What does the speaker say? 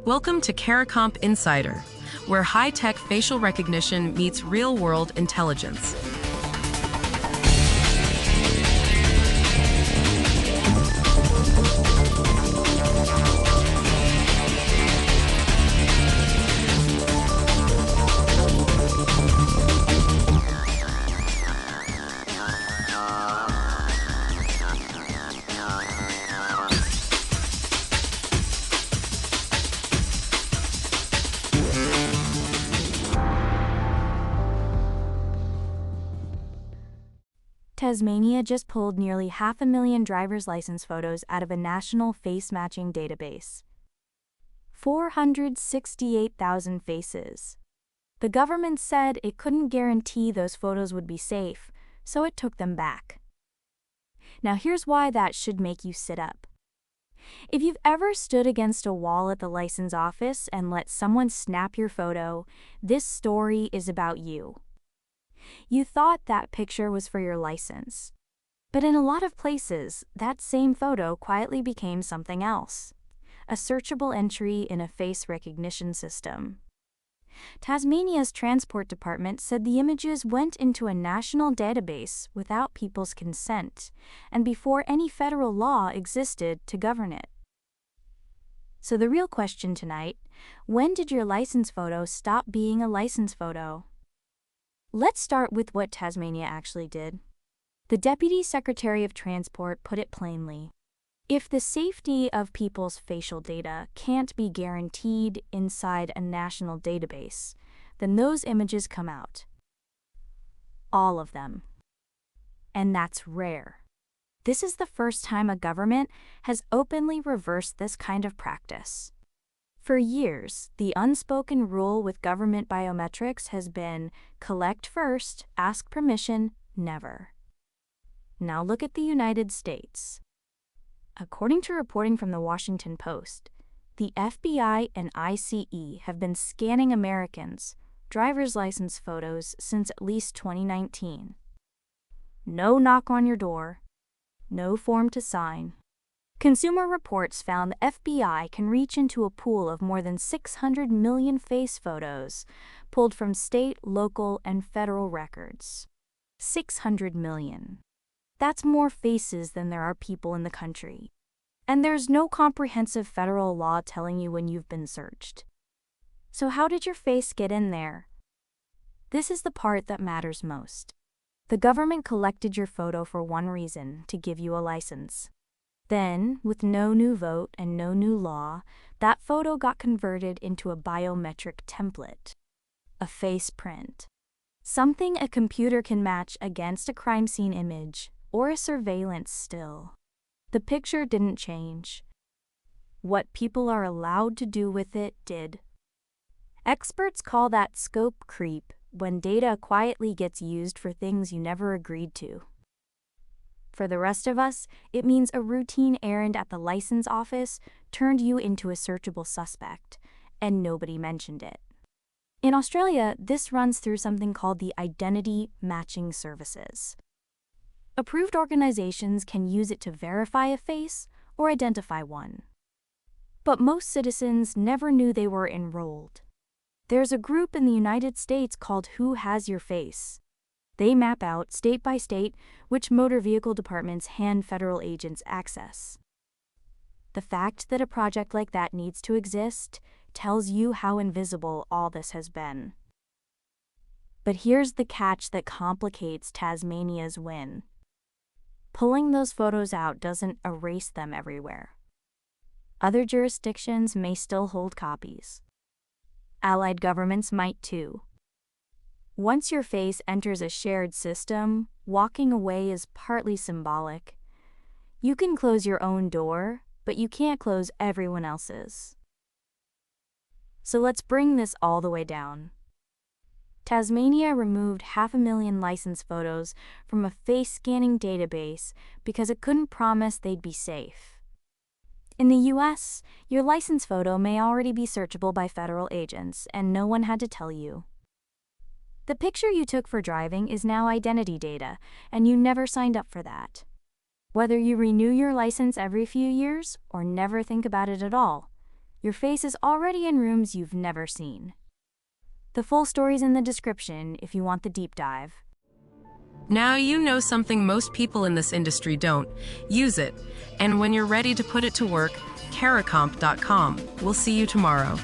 Welcome to CARICOMP Insider, where high-tech facial recognition meets real-world intelligence. Tasmania just pulled nearly 500,000 driver's license photos out of a national face-matching database. 468,000 faces. The government said it couldn't guarantee those photos would be safe, so it took them back. Now here's why that should make you sit up. If you've ever stood against a wall at the license office and let someone snap your photo, this story is about you. You thought that picture was for your license. But in a lot of places, that same photo quietly became something else. A searchable entry in a face recognition system. Tasmania's Transport Department said the images went into a national database without people's consent, and before any federal law existed to govern it. So the real question tonight, when did your license photo stop being a license photo? Let's start with what Tasmania actually did. The Deputy Secretary of Transport put it plainly. If the safety of people's facial data can't be guaranteed inside a national database, then those images come out. All of them. And that's rare. This is the first time a government has openly reversed this kind of practice. For years, the unspoken rule with government biometrics has been collect first, ask permission, never. Now look at the United States. According to reporting from the Washington Post, the FBI and ICE have been scanning Americans' driver's license photos since at least 2019. No knock on your door, no form to sign. Consumer Reports found the FBI can reach into a pool of more than 600 million face photos pulled from state, local, and federal records. 600 million. That's more faces than there are people in the country. And there's no comprehensive federal law telling you when you've been searched. So how did your face get in there? This is the part that matters most. The government collected your photo for one reason, to give you a license. Then, with no new vote and no new law, that photo got converted into a biometric template, a face print. Something a computer can match against a crime scene image or a surveillance still. The picture didn't change. What people are allowed to do with it did. Experts call that scope creep when data quietly gets used for things you never agreed to. For the rest of us, it means a routine errand at the license office turned you into a searchable suspect, and nobody mentioned it. In Australia, this runs through something called the Identity Matching Services. Approved organizations can use it to verify a face or identify one. But most citizens never knew they were enrolled. There's a group in the United States called Who Has Your Face? They map out, state by state, which motor vehicle departments hand federal agents access. The fact that a project like that needs to exist tells you how invisible all this has been. But here's the catch that complicates Tasmania's win. Pulling those photos out doesn't erase them everywhere. Other jurisdictions may still hold copies. Allied governments might too. Once your face enters a shared system, walking away is partly symbolic. You can close your own door, but you can't close everyone else's. So let's bring this all the way down. Tasmania removed 500,000 license photos from a face-scanning database because it couldn't promise they'd be safe. In the US, your license photo may already be searchable by federal agents, and no one had to tell you. The picture you took for driving is now identity data, and you never signed up for that. Whether you renew your license every few years or never think about it at all, Your face is already in rooms you've never seen. The full story's in the description if you want the deep dive. Now you know something most people in this industry don't. Use it. And when you're ready to put it to work, caracomp.com. We'll see you tomorrow.